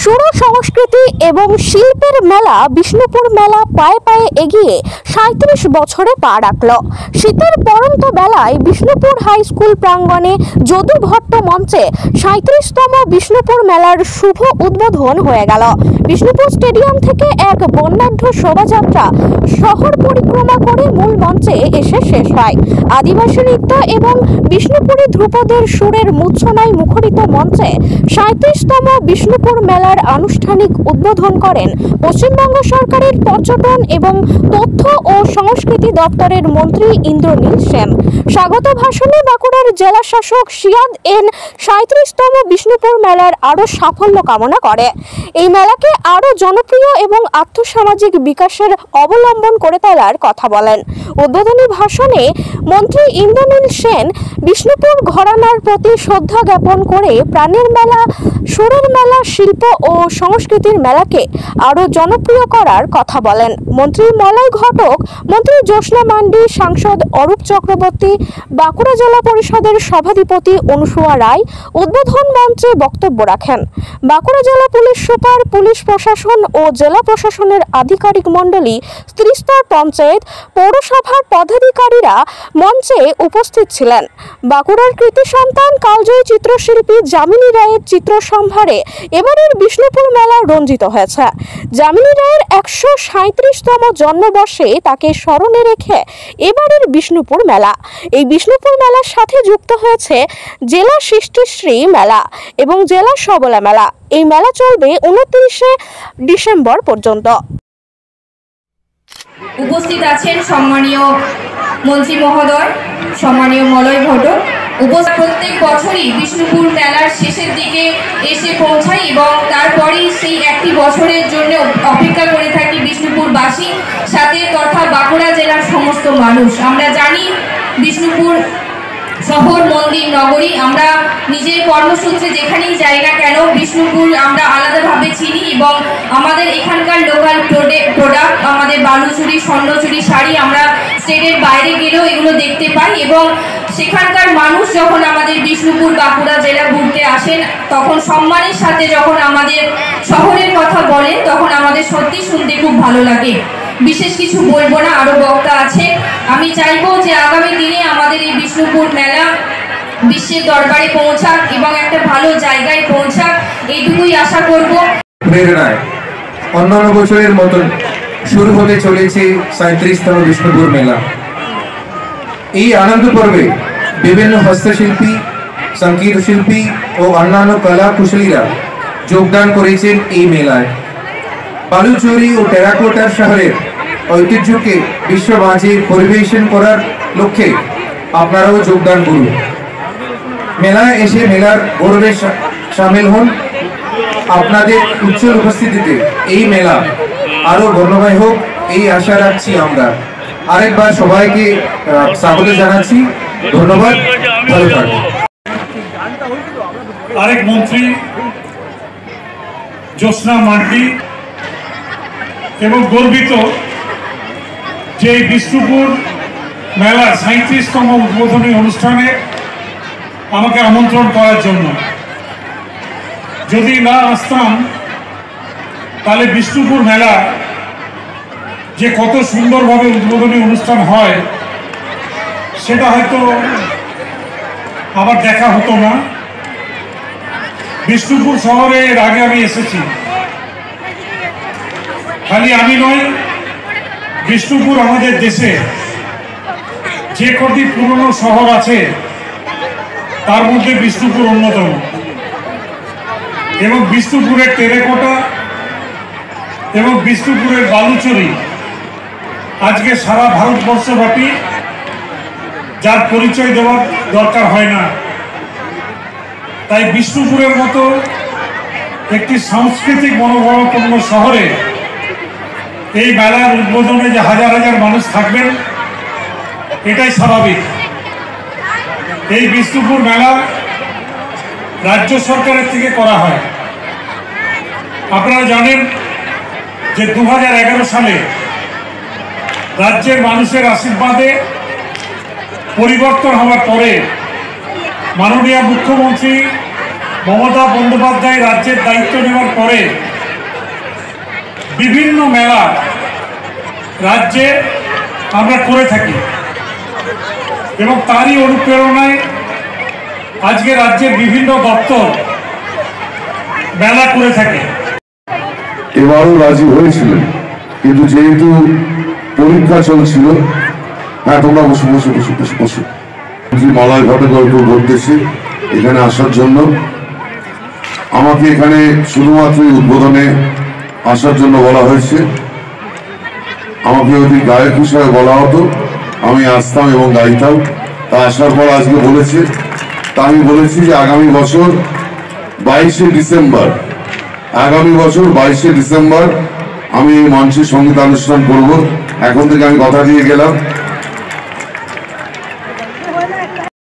সুর সংস্কৃতি এবং শিল্পের মেলা বিষ্ণুপুর মেলা পায়ে পায়ে এগিয়ে ৩৭ বছরে পা রাখল। শীতের পড়ন্ত বেলায় বিষ্ণুপুর হাই স্কুল প্রাঙ্গণে যদু ভট্ট মঞ্চে ৩৭তম বিষ্ণুপুর মেলার শুভ উদ্বোধন হয়ে গেল। বিষ্ণুপুর স্টেডিয়াম থেকে এক বর্ণাঢ্য শোভাযাত্রা শহর পরিক্রমা করে মূল মঞ্চে এসে শেষ হয়। আদিবাসী নৃত্য এবং বিষ্ণুপুরী ধ্রুপদের সুরের মূর্ছনায় মুখরিত মঞ্চে ৩৭তম বিষ্ণুপুর মেলার আনুষ্ঠানিক উদ্বোধন করেন পশ্চিমবঙ্গ সরকারের পর্যটন এবং তথ্য ও সংস্কৃতি দপ্তরের মন্ত্রী ইন্দ্রনীল সেন। স্বাগত ভাষণে বাঁকুড়ার জেলা শাসক সিয়াদ এন ৩৭তম বিষ্ণুপুর মেলার আরও সাফল্য কামনা করে এই মেলাকে আরও জনপ্রিয় এবং আর্থসামাজিক বিকাশের অবলম্বন করে তোলার কথা বলেন। উদ্বোধনী ভাষণে মন্ত্রী ইন্দ্রনীল সেন বিষ্ণুপুর ঘরানার প্রতি শ্রদ্ধা জ্ঞাপন করে প্রাণের মেলা, সুরের মেলা, শিল্প ও সংস্কৃতির মেলাকে আরও জনপ্রিয় করার কথা বলেন। মন্ত্রী মলয় ঘটক, মন্ত্রী জ্যোৎস্না মান্ডি, সাংসদ অরূপ চক্রবর্তী, বাঁকুড়া জেলা পরিষদের সভাধিপতি অনুসুয়া রায় উদ্বোধন মঞ্চে বক্তব্য রাখেন। বাঁকুড়া জেলা পুলিশ সুপার, পুলিশ প্রশাসন ও জেলা প্রশাসনের আধিকারিক মণ্ডলী, ত্রিস্তর পঞ্চায়েত, পৌরসভার পদাধিকারীরা মঞ্চে উপস্থিত ছিলেন। বাঁকুড়ার কৃতি সন্তান কালজয়ী চিত্রশিল্পী যামিনী রায়ের চিত্র সম্ভারে এবারের বিষ্ণুপুর মেলা রঞ্জিত হয়েছে। যামিনী রায়ের ১৩৭তম জন্মবর্ষে তাকে স্মরণে রেখে এবারের বিষ্ণুপুর মেলা। এই বিষ্ণুপুর মেলার সাথে যুক্ত হয়েছে জেলা সৃষ্টিশ্রী মেলা এবং জেলা সবলা মেলা। এই মেলা চলবে ২৯শে ডিসেম্বর পর্যন্ত। উপস্থিত আছেন সম্মানীয় মন্ত্রী মহোদয়, সম্মানীয় মলয় ঘটক। প্রত্যেক বছরই বিষ্ণুপুর মেলার শেষের দিকে এসে পৌঁছায় এবং তারপরেই সেই একটি বছরের জন্য অপেক্ষা করে থাকি বিষ্ণুপুরবাসী সাথে তথা বাঁকুড়া জেলার সমস্ত মানুষ। আমরা জানি বিষ্ণুপুর শহর, মন্দির, নগরী, আমরা নিজের কর্মসূত্রে যেখানেই যাই না কেন বিষ্ণুপুর আমরা আলাদাভাবে চিনি এবং আমাদের এখানকার লোকাল প্রোডাক্ট, আমাদের বালুচুরি, স্বর্ণচুরি, শাড়ি আমরা স্টেটের বাইরে গেলেও এগুলো দেখতে পাই এবং সেখানকার মানুষ যখন আমাদের বিষ্ণুপুর বাঁকুড়া জেলা ঘুরতে আসেন তখন সম্মানের সাথে যখন আমাদের শহরের কথা বলেন তখন আমাদের সত্যি শুনতে খুব ভালো লাগে। বিশেষ কিছু বলবো না, আরো বক্তা আছে। আমি চাইবো যে আগামী দিনে আমাদের এই বিষ্ণুপুর মেলা বিশ্বের দরবারে পৌঁছাক এবং একটা ভালো জায়গায় পৌঁছাক, এইটুকুই আশা করব। প্রেরণায় অন্যান্য বছরের মতন শুরু হতে চলেছে ৩৭তম বিষ্ণুপুর মেলা। এই আনন্দ পর্বে বিভিন্ন হস্তশিল্পী, সংগীত শিল্পী ও অন্যান্য কলা কুশলীরা যোগদান করেছেন এই মেলায়। বালুচুরি ও টেরাকোটার শহরের ঐতিহ্যকে বিশ্ব মাঝে পরিবেশন করার লক্ষ্যে আপনারাও যোগদান করুন। মেলায় এসে মেলার গৌরবে সামিল হন। আপনাদের উজ্জ্বল উপস্থিতিতে এই মেলা আরো বর্ণময় হোক এই আশা রাখছি আমরা। আরেকবার সবাইকে স্বাগত জানাচ্ছি। ধন্যবাদ, ভালো থাকবেন। আরেক মন্ত্রী জ্যোৎস্না মান্ডি এবং গর্বিত যে এই বিষ্ণুপুর মেলার ৩৭তম উদ্বোধনী অনুষ্ঠানে আমাকে আমন্ত্রণ করার জন্য। যদি না আসতাম তাহলে বিষ্ণুপুর মেলা যে কত সুন্দরভাবে উদ্বোধনী অনুষ্ঠান হয় সেটা হয়তো আবার দেখা হতো না। বিষ্ণুপুর শহরে এর আগে আমি এসেছি, খালি আমি নয়, বিষ্ণুপুর আমাদের দেশে যে কটি পুরনো শহর আছে তার মধ্যে বিষ্ণুপুর অন্যতম এবং বিষ্ণুপুরের টেরাকোটা এবং বিষ্ণুপুরের বালুচুরি আজকে সারা ভারতবর্ষব্যাপী, যার পরিচয় দেওয়ার দরকার হয় না। তাই বিষ্ণুপুরের মতো একটি সাংস্কৃতিক মনোভাবাপন্ন শহরে এই মেলার উদ্বোধনে যে হাজার হাজার মানুষ থাকবেন এটাই স্বাভাবিক। এই বিষ্ণুপুর মেলা রাজ্য সরকারের থেকে করা হয়। আপনারা জানেন যে ২০১১ সালে রাজ্যের মানুষের আশীর্বাদে পরিবর্তন হওয়ার পরে মাননীয় মুখ্যমন্ত্রী মমতা বন্দ্যোপাধ্যায় রাজ্যের দায়িত্ব নেওয়ার পরে বিভিন্ন মেলা রাজ্যে আমরা করে থাকি এবং তারই অনুপ্রেরণায় আজকে রাজ্যের বিভিন্ন দপ্তর মেলা করে থাকে। এবারও রাজি হয়েছিলেন, কিন্তু যেহেতু পরীক্ষা চলছিল, হ্যাঁ তোমরা বসে বসে বসে বসে বসে মলয় ঘটক বলতেছি এখানে আসার জন্য। আমাকে এখানে শুধুমাত্র উদ্বোধনে আসার জন্য বলা হয়েছে। আমাকে যদি গায়ক হিসাবে বলা হতো আমি আসতাম এবং গাইতাম, তা আসার পর আজকে বলেছে, তা আমি বলেছি যে আগামী বছর 22শে ডিসেম্বর আমি এই মঞ্চে সঙ্গীতানুষ্ঠান করব। এখন থেকে আমি কথা দিয়ে গেলাম